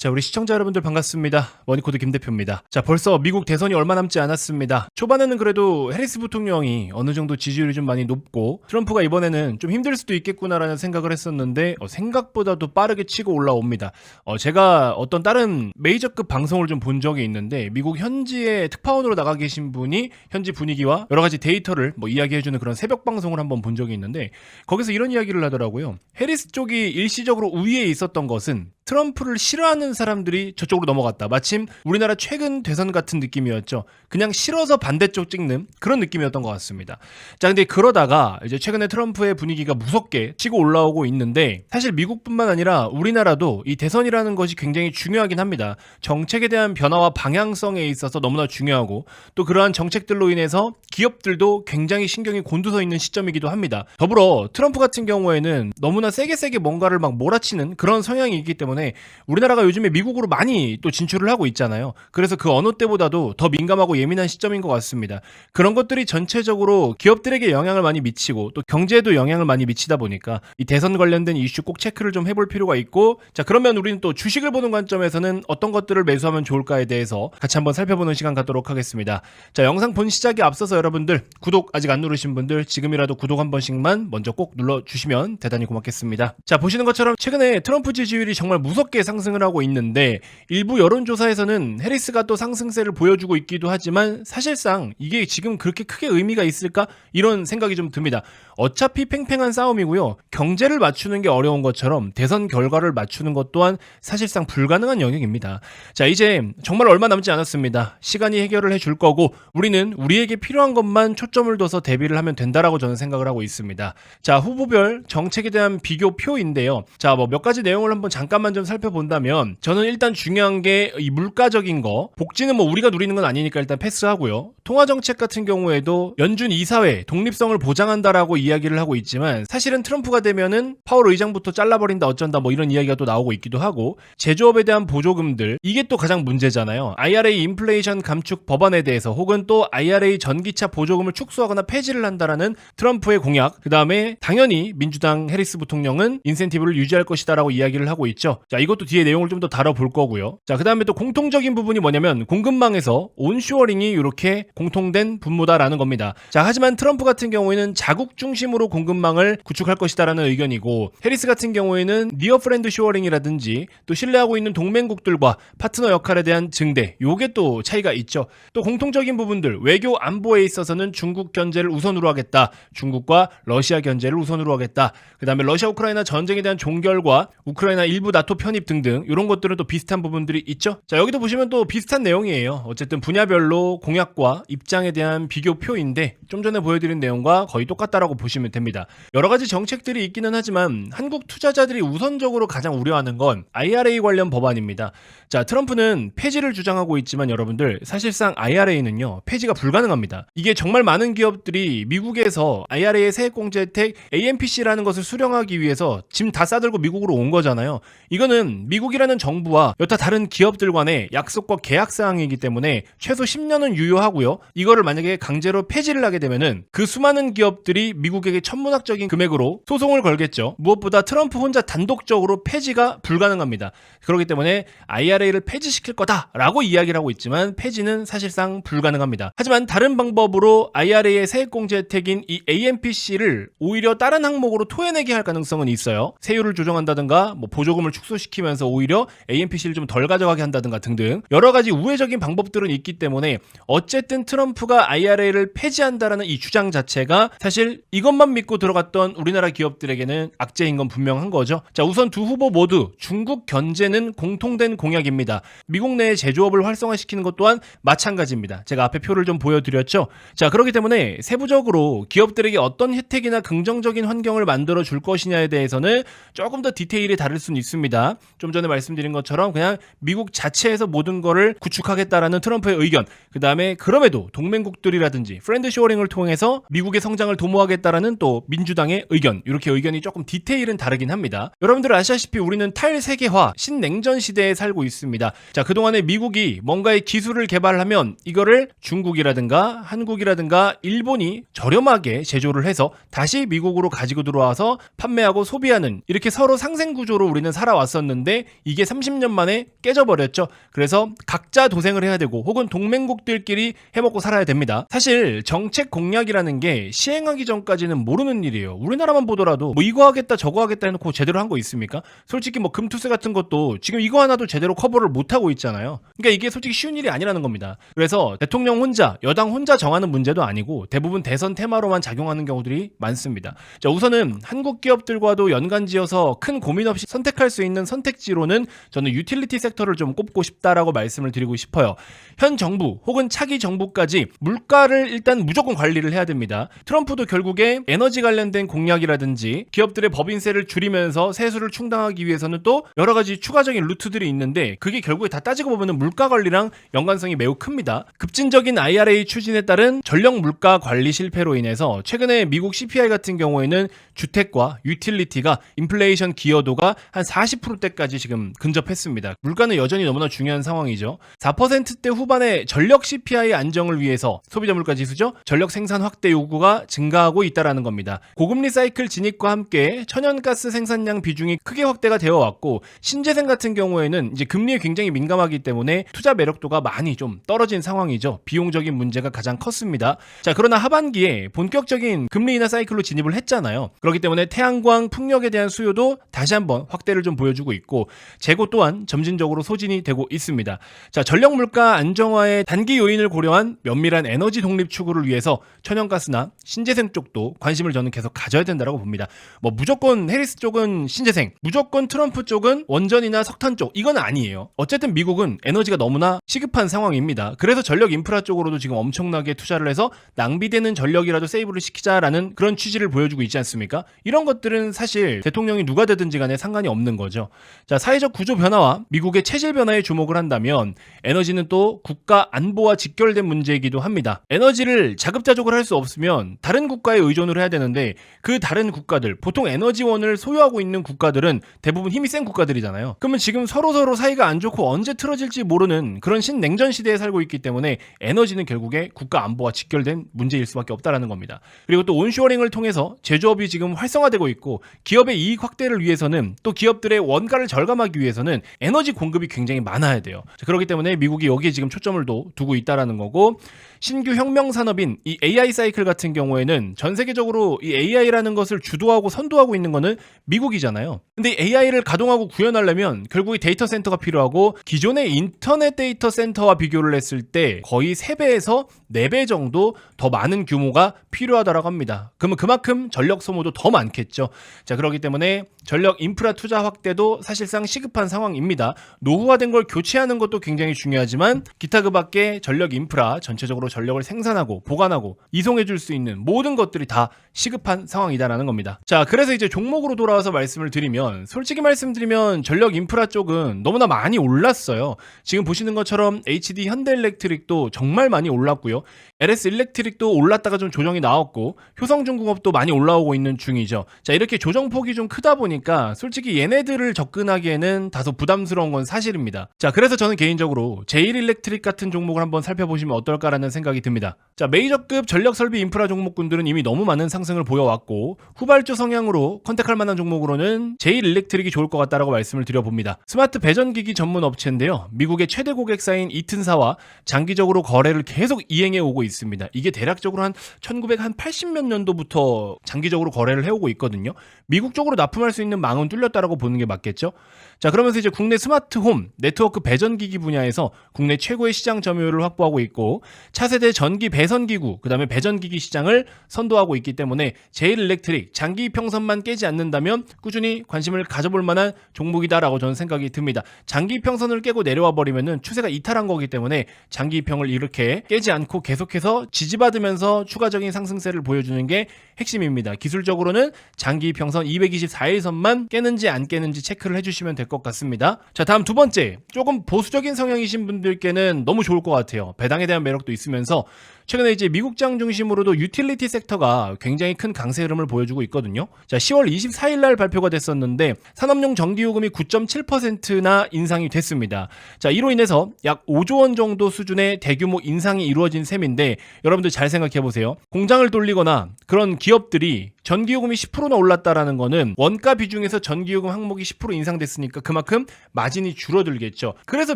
자, 우리 시청자 여러분들 반갑습니다. 머니코드 김 대표입니다. 자, 벌써 미국 대선이 얼마 남지 않았습니다. 초반에는 그래도 해리스 부통령이 어느 정도 지지율이 좀 많이 높고 트럼프가 이번에는 좀 힘들 수도 있겠구나라는 생각을 했었는데 생각보다도 빠르게 치고 올라옵니다. 제가 어떤 다른 메이저급 방송을 좀 본 적이 있는데 미국 현지에 특파원으로 나가 계신 분이 현지 분위기와 여러 가지 데이터를 이야기해주는 그런 새벽 방송을 한번 본 적이 있는데 거기서 이런 이야기를 하더라고요. 해리스 쪽이 일시적으로 우위에 있었던 것은 트럼프를 싫어하는 사람들이 저쪽으로 넘어갔다. 마침 우리나라 최근 대선 같은 느낌이었죠. 그냥 싫어서 반대쪽 찍는 그런 느낌이었던 것 같습니다. 자, 근데 그러다가 이제 최근에 트럼프의 분위기가 무섭게 치고 올라오고 있는데 사실 미국뿐만 아니라 우리나라도 이 대선이라는 것이 굉장히 중요하긴 합니다. 정책에 대한 변화와 방향성에 있어서 너무나 중요하고 또 그러한 정책들로 인해서 기업들도 굉장히 신경이 곤두서 있는 시점이기도 합니다. 더불어 트럼프 같은 경우에는 너무나 세게 뭔가를 막 몰아치는 그런 성향이 있기 때문에 우리나라가 요즘에 미국으로 많이 또 진출을 하고 있잖아요. 그래서 그 어느 때보다도 더 민감하고 예민한 시점인 것 같습니다. 그런 것들이 전체적으로 기업들에게 영향을 많이 미치고 또 경제에도 영향을 많이 미치다 보니까 이 대선 관련된 이슈 꼭 체크를 좀 해볼 필요가 있고, 자, 그러면 우리는 또 주식을 보는 관점에서는 어떤 것들을 매수하면 좋을까에 대해서 같이 한번 살펴보는 시간 갖도록 하겠습니다. 자, 영상 본 시작에 앞서서 여러분들 구독 아직 안 누르신 분들 지금이라도 구독 한 번씩만 먼저 꼭 눌러주시면 대단히 고맙겠습니다. 자, 보시는 것처럼 최근에 트럼프 지지율이 정말 무섭게 상승을 하고 있는데 일부 여론조사에서는 해리스가 또 상승세를 보여주고 있기도 하지만 사실상 이게 지금 그렇게 크게 의미가 있을까? 이런 생각이 좀 듭니다. 어차피 팽팽한 싸움이고요. 경제를 맞추는 게 어려운 것처럼 대선 결과를 맞추는 것 또한 사실상 불가능한 영역입니다. 자, 이제 정말 얼마 남지 않았습니다. 시간이 해결을 해줄 거고 우리는 우리에게 필요한 것만 초점을 둬서 대비를 하면 된다라고 저는 생각을 하고 있습니다. 자, 후보별 정책에 대한 비교표인데요. 자, 몇 가지 내용을 한번 잠깐만 좀 살펴본다면 저는 일단 중요한 게 이 물가적인 거, 복지는 우리가 누리는 건 아니니까 일단 패스하고요. 통화정책 같은 경우에도 연준 이사회 독립성을 보장한다라고 이야기를 하고 있지만 사실은 트럼프가 되면은 파월 의장부터 잘라버린다 어쩐다 이런 이야기가 또 나오고 있기도 하고, 제조업에 대한 보조금들 이게 또 가장 문제잖아요. IRA 인플레이션 감축 법안에 대해서 혹은 또 IRA 전기차 보조금을 축소하거나 폐지를 한다라는 트럼프의 공약, 그 다음에 당연히 민주당 해리스 부통령은 인센티브를 유지할 것이다라고 이야기를 하고 있죠. 자, 이것도 뒤에 내용을 좀 더 다뤄볼 거고요. 자, 그 다음에 또 공통적인 부분이 뭐냐면 공급망에서 온쇼어링이 이렇게 공통된 분모다라는 겁니다. 자, 하지만 트럼프 같은 경우에는 자국 중심으로 공급망을 구축할 것이다라는 의견이고, 해리스 같은 경우에는 니어 프렌드 쇼어링이라든지 또 신뢰하고 있는 동맹국들과 파트너 역할에 대한 증대, 요게 또 차이가 있죠. 또 공통적인 부분들, 외교 안보에 있어서는 중국 견제를 우선으로 하겠다, 중국과 러시아 견제를 우선으로 하겠다, 그 다음에 러시아 우크라이나 전쟁에 대한 종결과 우크라이나 일부 나토 편입 등등 이런 것들은 또 비슷한 부분들이 있죠. 자, 여기도 보시면 또 비슷한 내용이에요. 어쨌든 분야별로 공약과 입장에 대한 비교표인데 좀 전에 보여드린 내용과 거의 똑같다라고 보시면 됩니다. 여러 가지 정책들이 있기는 하지만 한국 투자자들이 우선적으로 가장 우려하는 건 IRA 관련 법안입니다. 자, 트럼프는 폐지를 주장하고 있지만 여러분들 사실상 IRA는요 폐지가 불가능합니다. 이게 정말 많은 기업들이 미국에서 IRA 세액공제 혜택 AMPC라는 것을 수령하기 위해서 짐 다 싸들고 미국으로 온 거잖아요. 이거는 미국이라는 정부와 여타 다른 기업들 간의 약속과 계약 사항이기 때문에 최소 10년은 유효하고요. 이거를 만약에 강제로 폐지를 하게 되면은 그 수많은 기업들이 미국에게 천문학적인 금액으로 소송을 걸겠죠. 무엇보다 트럼프 혼자 단독적으로 폐지가 불가능합니다. 그렇기 때문에 IRA를 폐지시킬 거다라고 이야기를 하고 있지만 폐지는 사실상 불가능합니다. 하지만 다른 방법으로 IRA의 세액공제 혜택인 이 AMPC를 오히려 다른 항목으로 토해내게 할 가능성은 있어요. 세율을 조정한다든가 보조금을 축소시키면서 오히려 AMPC를 좀 덜 가져가게 한다든가 등등 여러 가지 우회적인 방법들은 있기 때문에 어쨌든 트럼프가 IRA를 폐지한다라는 이 주장 자체가 사실 이것만 믿고 들어갔던 우리나라 기업들에게는 악재인 건 분명한 거죠. 자, 우선 두 후보 모두 중국 견제는 공통된 공약입니다. 미국 내의 제조업을 활성화시키는 것 또한 마찬가지입니다. 제가 앞에 표를 좀 보여드렸죠. 자, 그렇기 때문에 세부적으로 기업들에게 어떤 혜택이나 긍정적인 환경을 만들어 줄 것이냐에 대해서는 조금 더 디테일이 다를 수는 있습니다. 좀 전에 말씀드린 것처럼 그냥 미국 자체에서 모든 거를 구축하겠다라는 트럼프의 의견, 그 다음에 그럼에도 동맹국들이라든지 프렌드 쇼어링을 통해서 미국의 성장을 도모하겠다라는 또 민주당의 의견, 이렇게 의견이 조금 디테일은 다르긴 합니다. 여러분들 아시다시피 우리는 탈세계화 신냉전 시대에 살고 있습니다. 자, 그동안에 미국이 뭔가의 기술을 개발하면 이거를 중국이라든가 한국이라든가 일본이 저렴하게 제조를 해서 다시 미국으로 가지고 들어와서 판매하고 소비하는, 이렇게 서로 상생 구조로 우리는 살아왔었는데 이게 30년 만에 깨져버렸죠. 그래서 각자 도생을 해야 되고 혹은 동맹국들끼리 해먹고 살아야 됩니다. 사실 정책 공약이라는 게 시행하기 전까지는 모르는 일이에요. 우리나라만 보더라도 뭐 이거 하겠다 저거 하겠다 해놓고 제대로 한 거 있습니까? 솔직히 뭐 금투세 같은 것도 지금 이거 하나도 제대로 커버를 못하고 있잖아요. 그러니까 이게 솔직히 쉬운 일이 아니라는 겁니다. 그래서 대통령 혼자, 여당 혼자 정하는 문제도 아니고 대부분 대선 테마로만 작용하는 경우들이 많습니다. 자, 우선은 한국 기업들과도 연관지어서 큰 고민 없이 선택할 수 있는 선택지로는 저는 유틸리티 섹터를 좀 꼽고 싶다라고 말씀을 드리고 싶어요. 현 정부 혹은 차기 정부까지 물가를 일단 무조건 관리를 해야 됩니다. 트럼프도 결국에 에너지 관련된 공약이라든지 기업들의 법인세를 줄이면서 세수를 충당하기 위해서는 또 여러 가지 추가적인 루트들이 있는데 그게 결국에 다 따지고 보면 물가 관리랑 연관성이 매우 큽니다. 급진적인 IRA 추진에 따른 전력 물가 관리 실패로 인해서 최근에 미국 CPI 같은 경우에는 주택과 유틸리티가 인플레이션 기여도가 한 40%대까지 지금 근접했습니다. 물가는 여전히 너무나 중요한 상황이죠. 4%대 후반의 전력 CPI 안정을 위해서 소비자 물가 지수죠. 전력 생산 확대 요구가 증가하고 있다라는 겁니다. 고금리 사이클 진입과 함께 천연가스 생산량 비중이 크게 확대가 되어 왔고 신재생 같은 경우에는 이제 금리에 굉장히 민감하기 때문에 투자 매력도가 많이 좀 떨어진 상황이죠. 비용적인 문제가 가장 컸습니다. 자, 그러나 하반기에 본격적인 금리 인하 사이클로 진입을 했잖아요. 그렇기 때문에 태양광 풍력에 대한 수요도 다시 한번 확대를 좀 보여주고 있고 재고 또한 점진적으로 소진이 되고 있습니다. 자, 전력 물가 안정화의 단기 요인을 고려한 면밀한 에너지 독립 추구를 위해서 천연가스나 신재생 쪽도 관심을 저는 계속 가져야 된다고 봅니다. 뭐 무조건 해리스 쪽은 신재생, 무조건 트럼프 쪽은 원전이나 석탄 쪽, 이건 아니에요. 어쨌든 미국은 에너지가 너무나 시급한 상황입니다. 그래서 전력 인프라 쪽으로도 지금 엄청나게 투자를 해서 낭비되는 전력이라도 세이브를 시키자라는 그런 취지를 보여주고 있지 않습니까? 이런 것들은 사실 대통령이 누가 되든지 간에 상관이 없는 거죠. 자, 사회적 구조 변화와 미국의 체질 변화에 주목을 한다면 에너지는 또 국가 안보와 직결된 문제이기도 합니다. 에너지를 자급자족을 할 수 없으면 다른 국가에 의존을 해야 되는데 그 다른 국가들, 보통 에너지원을 소유하고 있는 국가들은 대부분 힘이 센 국가들이잖아요. 그러면 지금 서로서로 사이가 안 좋고 언제 틀어질지 모르는 그런 신냉전 시대에 살고 있기 때문에 에너지는 결국에 국가 안보와 직결된 문제일 수밖에 없다라는 겁니다. 그리고 또 온쇼어링을 통해서 제조업이 지금 활성화되고 있고 기업의 이익 확대를 위해서는 또 기업들의 원가를 절감하기 위해서는 에너지 공급이 굉장히 많아야 돼요. 자, 그렇기 때문에 미국이 여기에 지금 초점을 두고 있다라는 거고 신규 혁명 산업인 이 AI 사이클 같은 경우에는 전 세계적으로 이 AI라는 것을 주도하고 선도하고 있는 거는 미국이잖아요. 근데 AI를 가동하고 구현하려면 결국에 데이터 센터가 필요하고 기존의 인터넷 데이터 센터와 비교를 했을 때 거의 3배에서 4배 정도 더 많은 규모가 필요하다라고 합니다. 그러면 그만큼 전력 소모도 더 많겠죠. 자, 그렇기 때문에 전력 인프라 투자 확대도 사실상 시급한 상황입니다. 노후화된 걸 교체하는 것도 굉장히 중요하지만 기타 그 밖에 전력 인프라 전체적으로 전력을 생산하고 보관하고 이송해 줄 수 있는 모든 것들이 다 시급한 상황이다라는 겁니다. 자, 그래서 이제 종목으로 돌아와서 말씀을 드리면 솔직히 말씀드리면 전력 인프라 쪽은 너무나 많이 올랐어요. 지금 보시는 것처럼 HD 현대일렉트릭도 정말 많이 올랐고요. LS 일렉트릭도 올랐다가 좀 조정이 나왔고 효성중공업도 많이 올라오고 있는 중이죠. 자, 이렇게 조정폭이 좀 크다 보니까 솔직히 얘네들을 접근하기에는 다소 부담스러운 건 사실입니다. 자, 그래서 저는 개인적으로 제일일렉트릭 같은 종목을 한번 살펴보시면 어떨까라는 생각이 듭니다. 자, 메이저급 전력 설비 인프라 종목군들은 이미 너무 많은 상승을 보여왔고 후발주 성향으로 컨택할 만한 종목으로는 제일일렉트릭이 좋을 것 같다라고 말씀을 드려봅니다. 스마트 배전기기 전문 업체인데요. 미국의 최대 고객사인 이튼사와 장기적으로 거래를 계속 이행해 오고 있습니다. 이게 대략적으로 한 1980몇 년도부터 장기적으로 거래를 해오고 있거든요. 미국 쪽으로 납품할 수 있는 망은 뚫렸다라고 보는 게 맞겠죠? 자, 그러면서 이제 국내 스마트홈, 네트워크 배전기기 분야에서 국내 최고의 시장 점유율을 확보하고 있고 차세대 전기 배선기구, 그 다음에 배전기기 시장을 선도하고 있기 때문에 제일일렉트릭 장기 이평선만 깨지 않는다면 꾸준히 관심을 가져볼 만한 종목이다라고 저는 생각이 듭니다. 장기 이평선을 깨고 내려와 버리면은 추세가 이탈한 거기 때문에 장기 이평을 이렇게 깨지 않고 계속해서 지지받으면서 추가적인 상승세를 보여주는 게 핵심입니다. 기술적으로는 장기 이평선 224일선만 깨는지 안 깨는지 체크를 해주시면 될 것 같습니다. 자, 다음 두 번째, 조금 보수적인 성향이신 분들께는 너무 좋을 것 같아요. 배당에 대한 매력도 있으면서 최근에 이제 미국장 중심으로도 유틸리티 섹터가 굉장히 큰 강세 흐름을 보여주고 있거든요. 자, 10월 24일 날 발표가 됐었는데 산업용 전기요금이 9.7%나 인상이 됐습니다. 자, 이로 인해서 약 5조 원 정도 수준의 대규모 인상이 이루어진 셈인데 여러분들 잘 생각해 보세요. 공장을 돌리거나 그런 기업들이 전기요금이 10%나 올랐다라는 거는 원가 비중에서 전기요금 항목이 10% 인상됐으니까 그만큼 마진이 줄어들겠죠. 그래서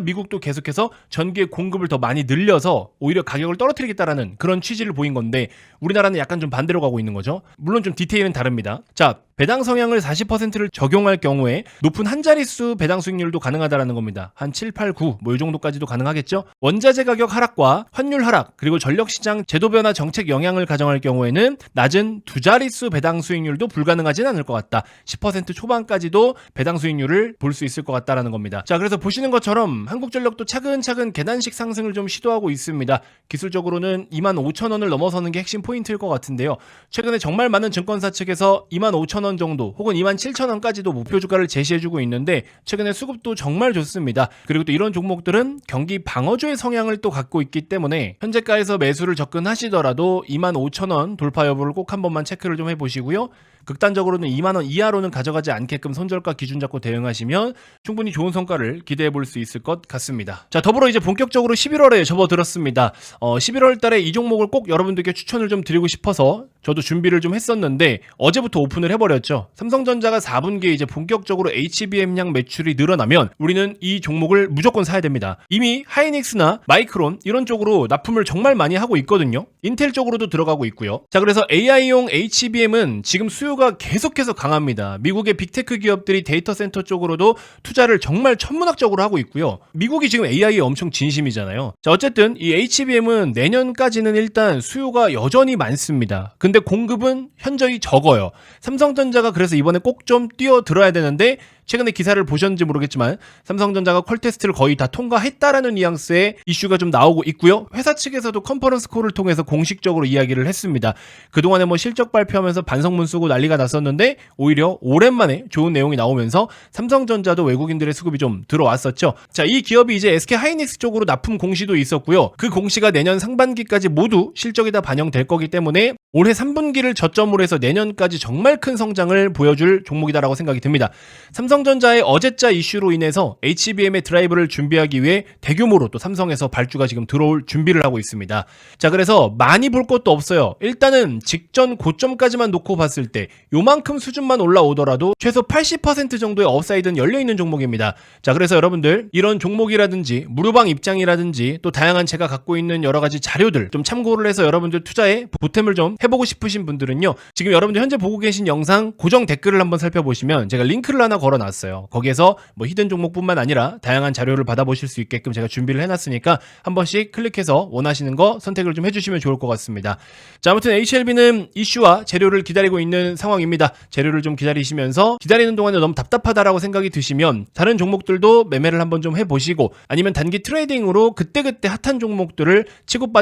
미국도 계속해서 전기의 공급을 더 많이 늘려서 오히려 가격을 떨어뜨리겠다라는 그런 취지를 보인 건데 우리나라는 약간 좀 반대로 가고 있는 거죠. 물론 좀 디테일은 다릅니다. 자, 배당 성향을 40%를 적용할 경우에 높은 한 자릿수 배당 수익률도 가능하다라는 겁니다. 한 7, 8, 9 뭐 이 정도까지도 가능하겠죠. 원자재 가격 하락과 환율 하락 그리고 전력시장 제도 변화 정책 영향을 가정할 경우에는 낮은 두 자릿수 배당 수익률도 불가능하진 않을 것 같다. 10% 초반까지도 배당 수익률을 볼 수 있을 것 같다라는 겁니다. 자, 그래서 보시는 것처럼 한국전력도 차근차근 계단식 상승을 좀 시도하고 있습니다. 기술적으로는 25,000원을 넘어서는 게 핵심 포인트일 것 같은데요. 최근에 정말 많은 증권사 측에서 25,000원 정도 혹은 27,000원까지도 목표 주가를 제시해주고 있는데 최근에 수급도 정말 좋습니다. 그리고 또 이런 종목들은 경기 방어주의 성향을 또 갖고 있기 때문에 현재가에서 매수를 접근하시더라도 25,000원 돌파 여부를 꼭 한 번만 체크를 좀 해보시고요. 극단적으로는 2만원 이하로는 가져가지 않게끔 손절가 기준 잡고 대응하시면 충분히 좋은 성과를 기대해 볼 수 있을 것 같습니다. 자, 더불어 이제 본격적으로 11월에 접어들었습니다. 11월 달에 이 종목을 꼭 여러분들께 추천을 좀 드리고 싶어서 저도 준비를 좀 했었는데 어제부터 오픈을 해버렸죠. 삼성전자가 4분기에 이제 본격적으로 HBM량 매출이 늘어나면 우리는 이 종목을 무조건 사야 됩니다. 이미 하이닉스나 마이크론 이런 쪽으로 납품을 정말 많이 하고 있거든요. 인텔 쪽으로도 들어가고 있고요. 자, 그래서 AI용 HBM은 지금 수요가 계속해서 강합니다. 미국의 빅테크 기업들이 데이터 센터 쪽으로도 투자를 정말 천문학적으로 하고 있고요. 미국이 지금 AI에 엄청 진심이잖아요. 자, 어쨌든 이 HBM은 내년까지는 일단 수요가 여전히 많습니다. 근데 공급은 현저히 적어요. 삼성전자가 그래서 이번에 꼭 좀 뛰어들어야 되는데 최근에 기사를 보셨는지 모르겠지만 삼성전자가 콜 테스트를 거의 다 통과했다라는 뉘앙스의 이슈가 좀 나오고 있고요. 회사 측에서도 컨퍼런스 콜을 통해서 공식적으로 이야기를 했습니다. 그동안에 뭐 실적 발표하면서 반성문 쓰고 난리가 났었는데 오히려 오랜만에 좋은 내용이 나오면서 삼성전자도 외국인들의 수급이 좀 들어왔었죠. 자, 이 기업이 이제 SK 하이닉스 쪽으로 납품 공시도 있었고요. 그 공시가 내년 상반기까지 모두 실적이 다 반영될 거기 때문에 올해 3분기를 저점으로 해서 내년까지 정말 큰 성장을 보여줄 종목이다라고 생각이 듭니다. 삼성전자의 어제자 이슈로 인해서 HBM의 드라이브를 준비하기 위해 대규모로 또 삼성에서 발주가 지금 들어올 준비를 하고 있습니다. 자, 그래서 많이 볼 것도 없어요. 일단은 직전 고점까지만 놓고 봤을 때 요만큼 수준만 올라오더라도 최소 80% 정도의 업사이드는 열려있는 종목입니다. 자, 그래서 여러분들 이런 종목이라든지 무료방 입장이라든지 또 다양한 제가 갖고 있는 여러 가지 자료들 좀 참고를 해서 여러분들 투자에 보탬을 좀 해보고 싶으신 분들은요. 지금 여러분들 현재 보고 계신 영상 고정 댓글을 한번 살펴보시면 제가 링크를 하나 걸어놨어요. 거기에서 뭐 히든 종목뿐만 아니라 다양한 자료를 받아보실 수 있게끔 제가 준비를 해놨으니까 한 번씩 클릭해서 원하시는 거 선택을 좀 해주시면 좋을 것 같습니다. 자, 아무튼 HLB는 이슈와 재료를 기다리고 있는 상황입니다. 재료를 좀 기다리시면서 기다리는 동안에 너무 답답하다라고 생각이 드시면 다른 종목들도 매매를 한번 좀 해보시고 아니면 단기 트레이딩으로 그때그때 핫한 종목들을 치고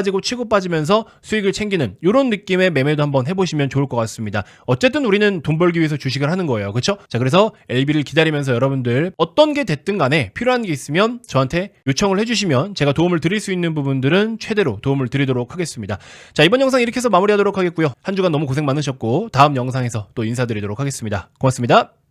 빠지면서 수익을 챙기는 이런 느낌의 매매도 한번 해보시면 좋을 것 같습니다. 어쨌든 우리는 돈 벌기 위해서 주식을 하는 거예요. 그렇죠? 자, 그래서 LB를 기다리면서 여러분들 어떤 게 됐든 간에 필요한 게 있으면 저한테 요청을 해주시면 제가 도움을 드릴 수 있는 부분들은 최대로 도움을 드리도록 하겠습니다. 자, 이번 영상 이렇게 해서 마무리하도록 하겠고요. 한 주간 너무 고생 많으셨고 다음 영상에서 또 인사드리도록 하겠습니다. 고맙습니다.